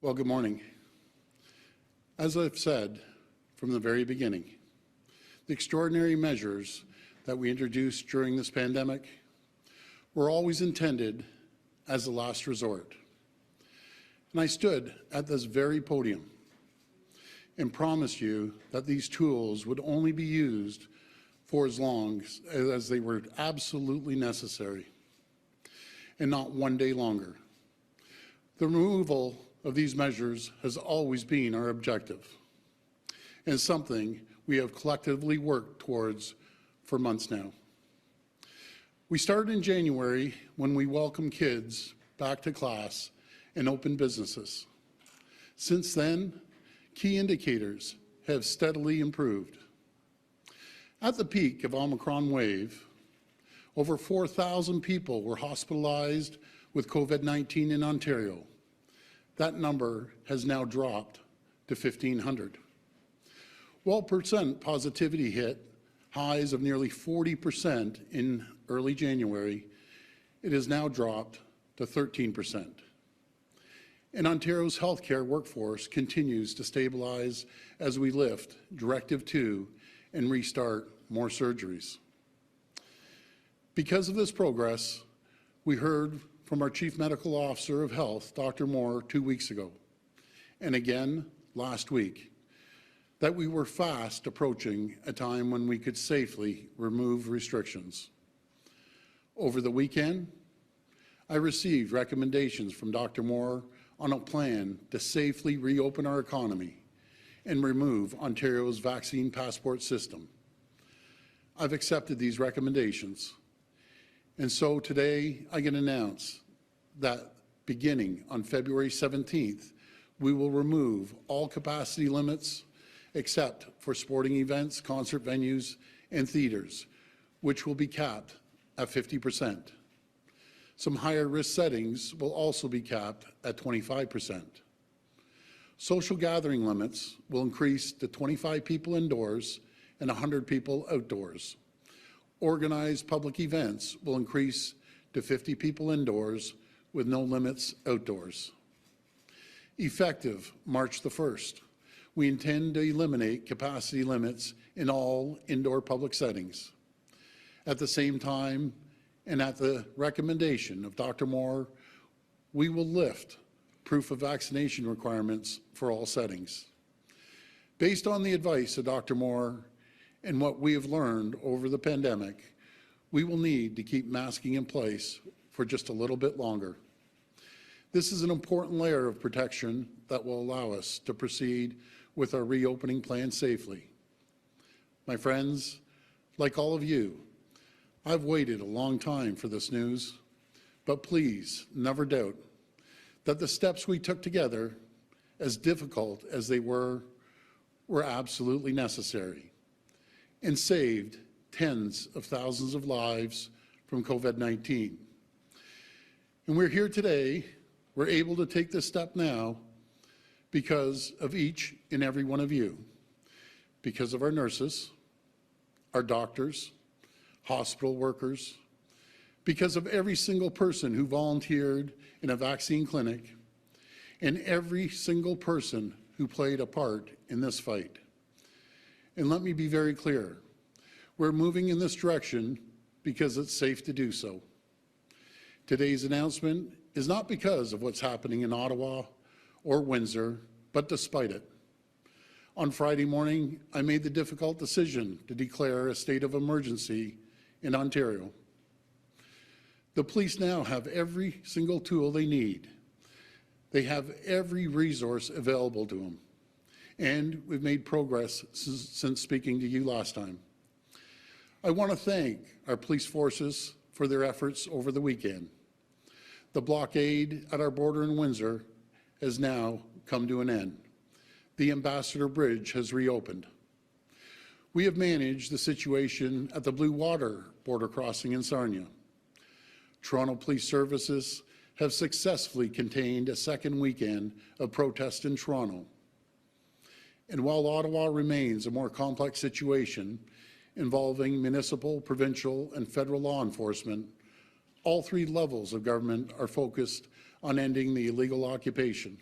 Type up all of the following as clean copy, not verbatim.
Well, good morning. As I've said from the very beginning, the extraordinary measures that we introduced during this pandemic were always intended as a last resort. And I stood at this very podium and promised you that these tools would only be used for as long as they were absolutely necessary, and not one day longer. The removal of these measures has always been our objective, and something we have collectively worked towards for months now. We started in January when we welcomed kids back to class and opened businesses. Since then, key indicators have steadily improved. At the peak of Omicron wave, over 4,000 people were hospitalized with COVID-19 in Ontario. That number has now dropped to 1,500. While percent positivity hit highs of nearly 40% in early January, it has now dropped to 13%. And Ontario's healthcare workforce continues to stabilize as we lift Directive 2 and restart more surgeries. Because of this progress, we heard from our Chief Medical Officer of Health, Dr. Moore, 2 weeks ago, and again last week, that we were fast approaching a time when we could safely remove restrictions. Over the weekend, I received recommendations from Dr. Moore on a plan to safely reopen our economy and remove Ontario's vaccine passport system. I've accepted these recommendations. And so today I can announce that beginning on February 17th, we will remove all capacity limits except for sporting events, concert venues, and theatres, which will be capped at 50%. Some higher risk settings will also be capped at 25%. Social gathering limits will increase to 25 people indoors and 100 people outdoors. Organized public events will increase to 50 people indoors with no limits outdoors. Effective March the 1st, we intend to eliminate capacity limits in all indoor public settings. At the same time, and at the recommendation of Dr. Moore, we will lift proof of vaccination requirements for all settings. Based on the advice of Dr. Moore and what we have learned over the pandemic, we will need to keep masking in place for just a little bit longer. This is an important layer of protection that will allow us to proceed with our reopening plan safely. My friends, like all of you, I've waited a long time for this news, but please never doubt that the steps we took together, as difficult as they were absolutely necessary and saved tens of thousands of lives from COVID-19. And we're here today, we're able to take this step now because of each and every one of you, because of our nurses, our doctors, hospital workers, because of every single person who volunteered in a vaccine clinic, and every single person who played a part in this fight. And let me be very clear, we're moving in this direction because it's safe to do so. Today's announcement is not because of what's happening in Ottawa or Windsor, but despite it. On Friday morning, I made the difficult decision to declare a state of emergency in Ontario. The police now have every single tool they need. They have every resource available to them. And we've made progress since speaking to you last time. I want to thank our police forces for their efforts over the weekend. The blockade at our border in Windsor has now come to an end. The Ambassador Bridge has reopened. We have managed the situation at the Blue Water border crossing in Sarnia. Toronto Police Services have successfully contained a second weekend of protest in Toronto. And while Ottawa remains a more complex situation involving municipal, provincial, and federal law enforcement, all three levels of government are focused on ending the illegal occupation.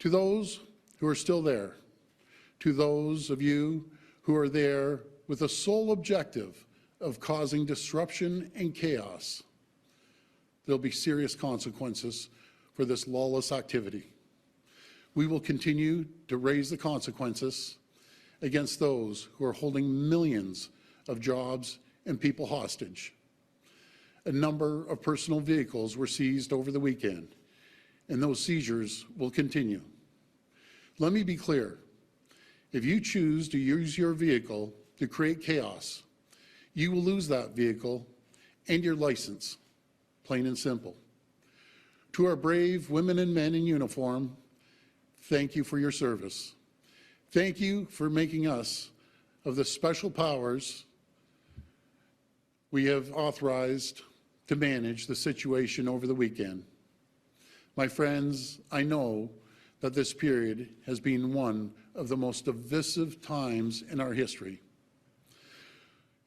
To those who are still there, to those of you who are there with the sole objective of causing disruption and chaos, there'll be serious consequences for this lawless activity. We will continue to raise the consequences against those who are holding millions of jobs and people hostage. A number of personal vehicles were seized over the weekend, and those seizures will continue. Let me be clear. If you choose to use your vehicle to create chaos, you will lose that vehicle and your license, plain and simple. To our brave women and men in uniform, thank you for your service. Thank you for making us of the special powers we have authorized to manage the situation over the weekend. My friends, I know that this period has been one of the most divisive times in our history.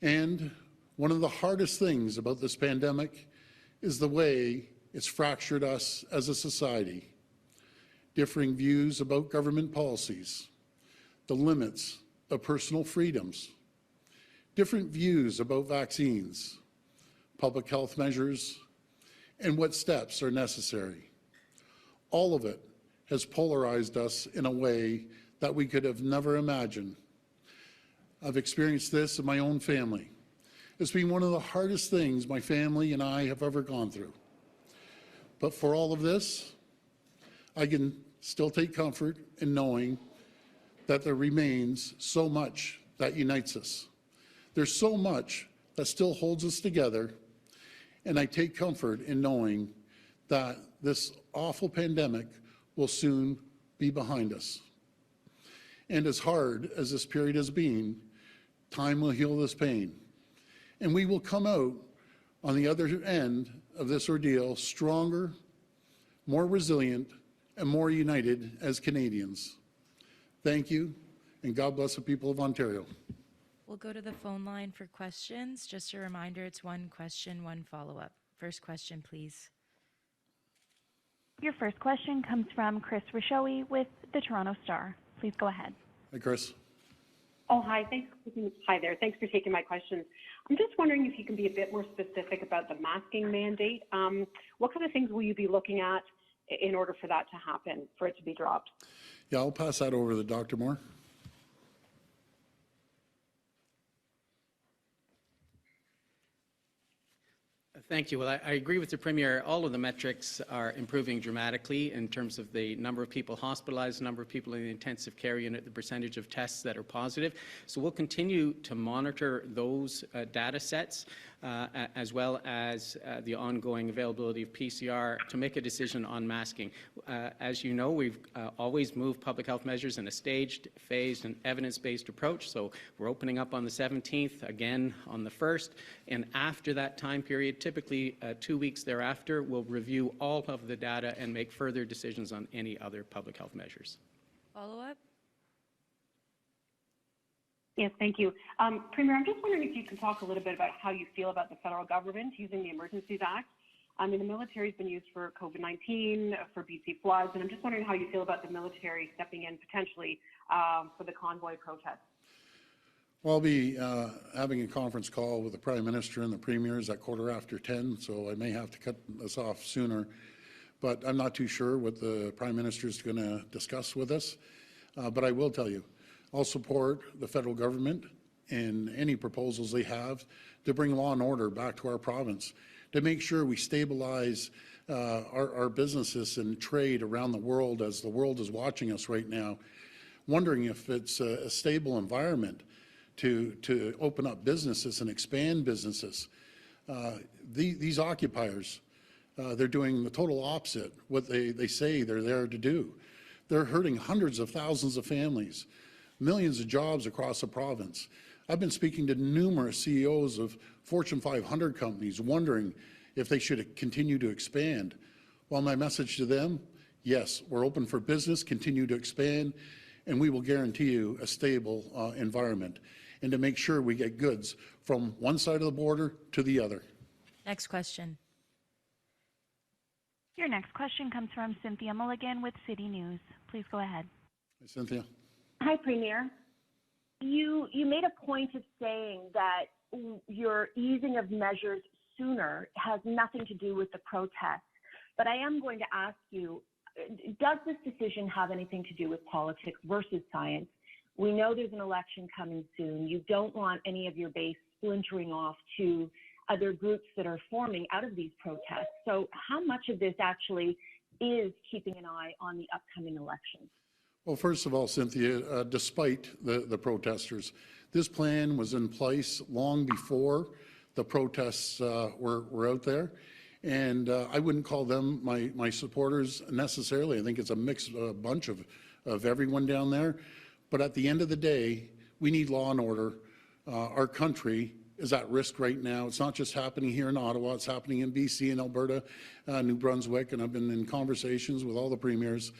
And one of the hardest things about this pandemic is the way it's fractured us as a society. Differing views about government policies, the limits of personal freedoms, different views about vaccines, public health measures, and what steps are necessary. All of it has polarized us in a way that we could have never imagined. I've experienced this in my own family. It's been one of the hardest things my family and I have ever gone through. But for all of this, I can still take comfort in knowing that there remains so much that unites us. There's so much that still holds us together, and I take comfort in knowing that this awful pandemic will soon be behind us. And as hard as this period has been, time will heal this pain. And we will come out on the other end of this ordeal stronger, more resilient, and more united as Canadians. Thank you, and God bless the people of Ontario. We'll go to the phone line for questions. Just a reminder, it's one question, one follow-up. First question, please. Your first question comes from Chris Rishowie with the Toronto Star. Please go ahead. Hi, Chris. Oh, hi. Hi there. Thanks for taking my questions. I'm just wondering if you can be a bit more specific about the masking mandate. What kind of things will you be looking at in order for that to happen, for it to be dropped? Yeah, I'll pass that over to Dr. Moore. Thank you. Well, I agree with the Premier. All of the metrics are improving dramatically in terms of the number of people hospitalized, number of people in the intensive care unit, the percentage of tests that are positive. So we'll continue to monitor those data sets as well as the ongoing availability of PCR to make a decision on masking. As you know, we've always moved public health measures in a staged, phased, and evidence-based approach. So we're opening up on the 17th, again on the 1st, and after that time period, typically 2 weeks thereafter, we'll review all of the data and make further decisions on any other public health measures. Follow-up? Yes, thank you. Premier, I'm just wondering if you can talk a little bit about how you feel about the federal government using the Emergencies Act. I mean, the military has been used for COVID-19, for BC floods, and I'm just wondering how you feel about the military stepping in potentially for the convoy protests. Well, I'll be having a conference call with the Prime Minister and the Premiers at 10:15, so I may have to cut this off sooner. But I'm not too sure what the Prime Minister is going to discuss with us. But I will tell you, I'll support the federal government in any proposals they have to bring law and order back to our province, to make sure we stabilize our businesses and trade around the world as the world is watching us right now, wondering if it's a stable environment to open up businesses and expand businesses. These occupiers, they're doing the total opposite, what they say they're there to do. They're hurting hundreds of thousands of families, millions of jobs across the province. I've been speaking to numerous CEOs of Fortune 500 companies wondering if they should continue to expand. Well, my message to them, yes, we're open for business, continue to expand, and we will guarantee you a stable environment and to make sure we get goods from one side of the border to the other. Next question. Your next question comes from Cynthia Mulligan with City News. Please go ahead. Hi, Cynthia. Hi, Premier. You made a point of saying that your easing of measures sooner has nothing to do with the protests. But I am going to ask you, does this decision have anything to do with politics versus science? We know there's an election coming soon. You don't want any of your base splintering off to other groups that are forming out of these protests. So how much of this actually is keeping an eye on the upcoming elections? Well, first of all, Cynthia, despite the protesters, this plan was in place long before the protests were out there. And I wouldn't call them my supporters necessarily. I think it's a mixed bunch of everyone down there. But at the end of the day, we need law and order. Our country is at risk right now. It's not just happening here in Ottawa, it's happening in BC and Alberta, New Brunswick, and I've been in conversations with all the premiers.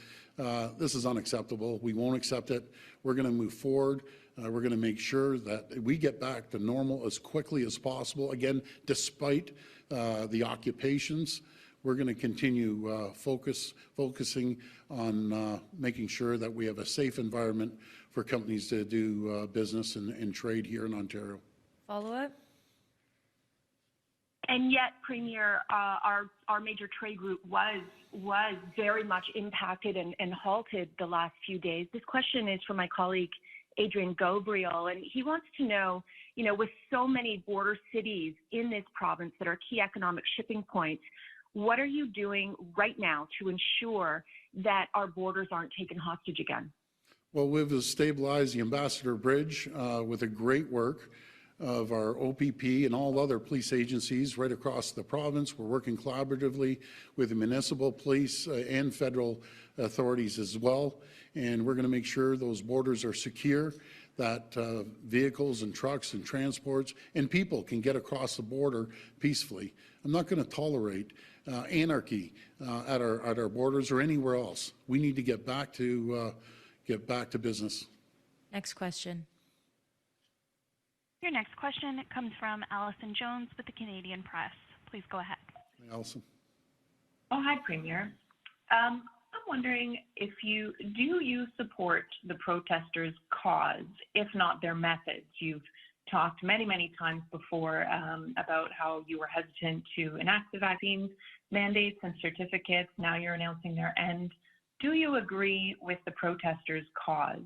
This is unacceptable. We won't accept it. We're going to move forward. We're going to make sure that we get back to normal as quickly as possible. Again, despite the occupations, we're going to continue focusing on making sure that we have a safe environment for companies to do business and trade here in Ontario. Follow-up? And yet, Premier, our major trade route was very much impacted and halted the last few days. This question is from my colleague, Adrian Gabriel, and he wants to know, with so many border cities in this province that are key economic shipping points, what are you doing right now to ensure that our borders aren't taken hostage again? Well, we've stabilized the Ambassador Bridge with a great work of our OPP and all other police agencies right across the province. We're working collaboratively with the municipal police and federal authorities as well. And we're going to make sure those borders are secure, that vehicles and trucks and transports and people can get across the border peacefully. I'm not going to tolerate anarchy at our borders or anywhere else. We need to get back to business. Next question. Your next question comes from Allison Jones with the Canadian Press. Please go ahead. Hi, Allison. Oh, hi, Premier. I'm wondering if you support the protesters' cause, if not their methods? You've talked many times before about how you were hesitant to enact the vaccine mandates and certificates. Now you're announcing their end. Do you agree with the protesters' cause?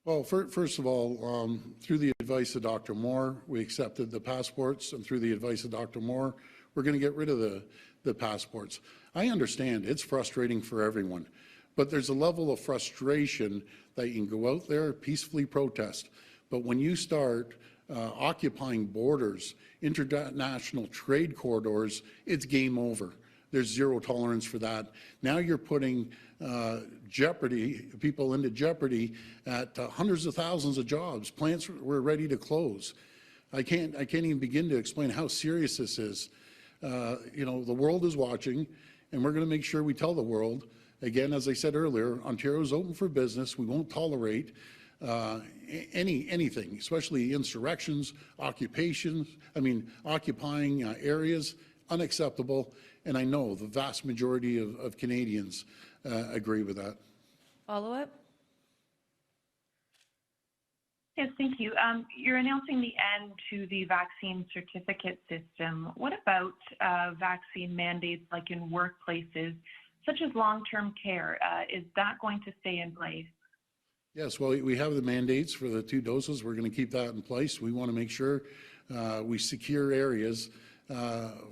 Well, first of all, through the advice of Dr. Moore, we accepted the passports, and through the advice of Dr. Moore, we're going to get rid of the passports. I understand it's frustrating for everyone, but there's a level of frustration that you can go out there, peacefully protest, but when you start occupying borders, international trade corridors, it's game over. There's zero tolerance for that. Now you're putting people into jeopardy at hundreds of thousands of jobs. Plants were ready to close. I can't even begin to explain how serious this is. The world is watching, and we're going to make sure we tell the world. Again, as I said earlier, Ontario is open for business. We won't tolerate anything, especially insurrections, occupying areas. Unacceptable, and I know the vast majority of Canadians agree with that. Follow-up? Yes, thank you. You're announcing the end to the vaccine certificate system. What about vaccine mandates like in workplaces, such as long-term care? Is that going to stay in place? Yes, well, we have the mandates for the 2 doses. We're going to keep that in place. We want to make sure we secure areas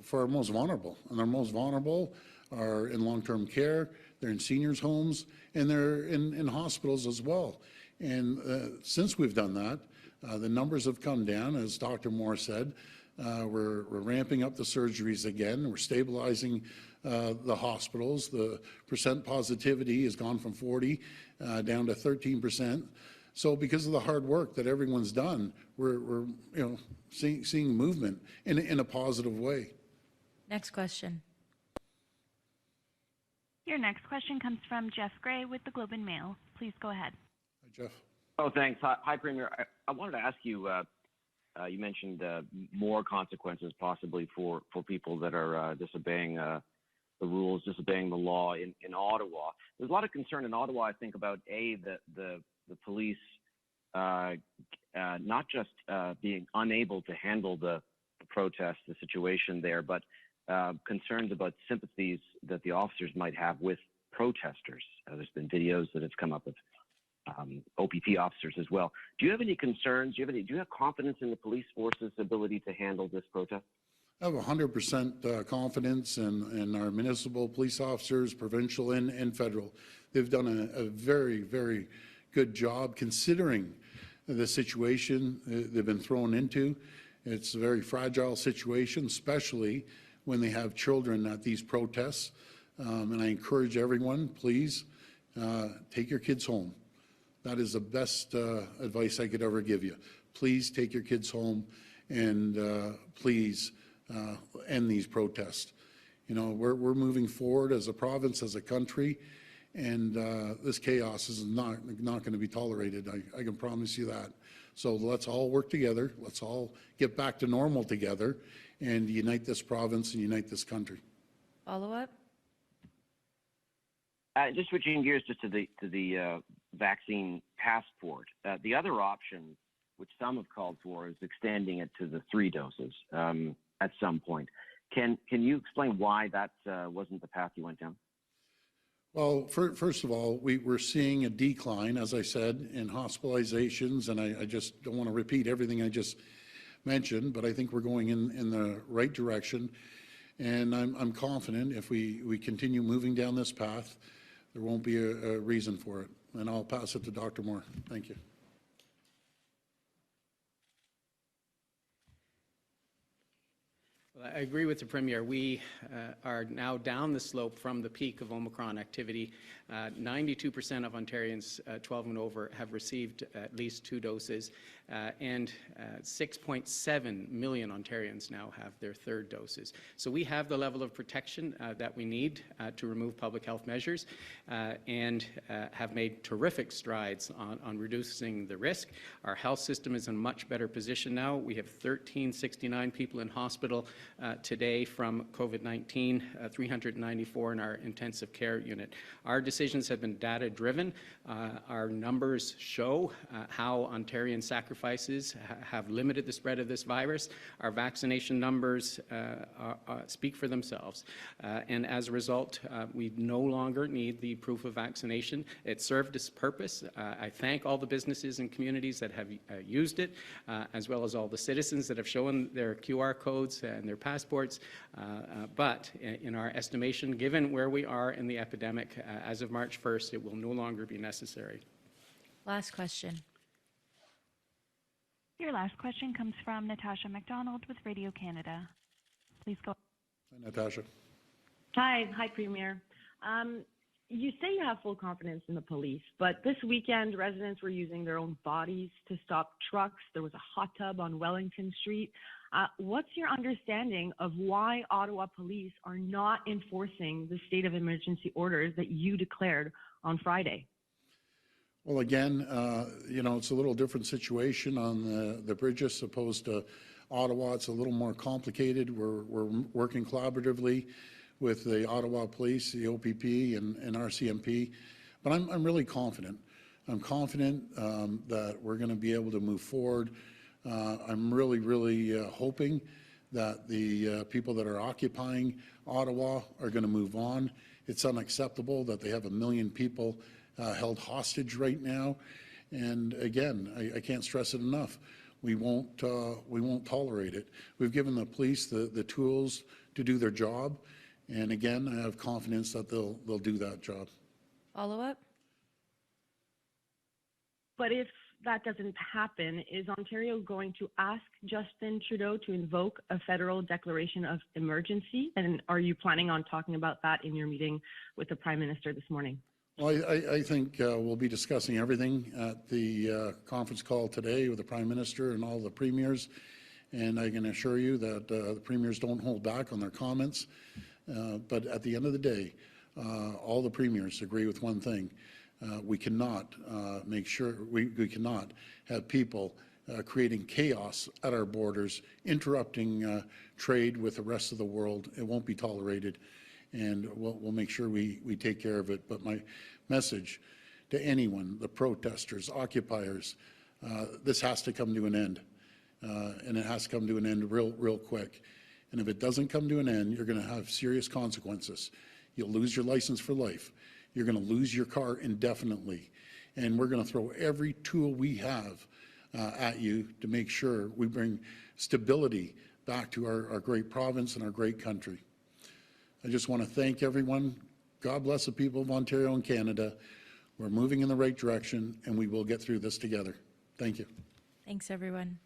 for our most vulnerable. And our most vulnerable are in long-term care, they're in seniors' homes, and they're in hospitals as well. And since we've done that, the numbers have come down, as Dr. Moore said. We're ramping up the surgeries again. We're stabilizing the hospitals. The percent positivity has gone from 40 down to 13%. So because of the hard work that everyone's done, we're seeing movement in a positive way. Next question. Your next question comes from Jeff Gray with the Globe and Mail. Please go ahead. Hi, Jeff. Oh, thanks. Hi, Premier. I wanted to ask you, you mentioned more consequences possibly for people that are disobeying the rules, disobeying the law in Ottawa. There's a lot of concern in Ottawa, I think, about the police not just being unable to handle the protest, the situation there, but concerns about sympathies that the officers might have with protesters. There's been videos that have come up of OPP officers as well. Do you have any concerns? Do you have confidence in the police force's ability to handle this protest? I have 100% confidence in our municipal police officers, provincial and federal. They've done a very, very good job considering the situation they've been thrown into. It's a very fragile situation, especially when they have children at these protests. And I encourage everyone, please, take your kids home. That is the best advice I could ever give you. Please take your kids home and please end these protests. You know, we're moving forward as a province, as a country, and this chaos is not going to be tolerated. I can promise you that. So let's all work together. Let's all get back to normal together and unite this province and unite this country. Follow-up? Just switching gears just to the vaccine passport. The other option, which some have called for, is extending it to the 3 doses at some point. Can you explain why that wasn't the path you went down? Well, first of all, we're seeing a decline, as I said, in hospitalizations, and I just don't want to repeat everything I just mentioned, but I think we're going in the right direction, and I'm confident if we continue moving down this path, there won't be a reason for it. And I'll pass it to Dr. Moore. Thank you. Well, I agree with the Premier. We are now down the slope from the peak of Omicron activity. 92% of Ontarians 12 and over have received at least 2 doses, and 6.7 million Ontarians now have their 3rd doses. So we have the level of protection that we need to remove public health measures and have made terrific strides on reducing the risk. Our health system is in a much better position now. We have 1,369 people in hospital today from COVID-19, 394 in our intensive care unit. Our decisions have been data-driven. Our numbers show how Ontarian sacrifices have limited the spread of this virus. Our vaccination numbers speak for themselves. And as a result, we no longer need the proof of vaccination. It served its purpose. I thank all the businesses and communities that have used it, as well as all the citizens that have shown their QR codes and their passports. But in our estimation, given where we are in the epidemic, as of March 1st, it will no longer be necessary. Last question. Your last question comes from Natasha MacDonald with Radio Canada. Please go. Hi, Natasha. Hi, Premier. You say you have full confidence in the police, but this weekend residents were using their own bodies to stop trucks. There was a hot tub on Wellington Street. What's your understanding of why Ottawa police are not enforcing the state of emergency orders that you declared on Friday? Well, again, you know, it's a little different situation on the bridges opposed to Ottawa. It's a little more complicated. We're working collaboratively with the Ottawa Police, the OPP, and RCMP. But I'm really confident. I'm confident that we're going to be able to move forward. I'm really hoping that the people that are occupying Ottawa are going to move on. It's unacceptable that they have 1 million people held hostage right now. And again, I can't stress it enough. We won't tolerate it. We've given the police the tools to do their job. And again, I have confidence that they'll do that job. Follow-up? But if that doesn't happen, is Ontario going to ask Justin Trudeau to invoke a federal declaration of emergency? And are you planning on talking about that in your meeting with the Prime Minister this morning? Well, I think we'll be discussing everything at the conference call today with the Prime Minister and all the premiers. And I can assure you that the premiers don't hold back on their comments. But at the end of the day, all the premiers agree with one thing. We cannot we cannot have people creating chaos at our borders, interrupting trade with the rest of the world. It won't be tolerated. and we'll make sure we take care of it. But my message to anyone, the protesters, occupiers, this has to come to an end, and it has to come to an end real quick. And if it doesn't come to an end, you're going to have serious consequences. You'll lose your license for life. You're going to lose your car indefinitely. And we're going to throw every tool we have at you to make sure we bring stability back to our great province and our great country. I just want to thank everyone. God bless the people of Ontario and Canada. We're moving in the right direction, and we will get through this together. Thank you. Thanks, everyone.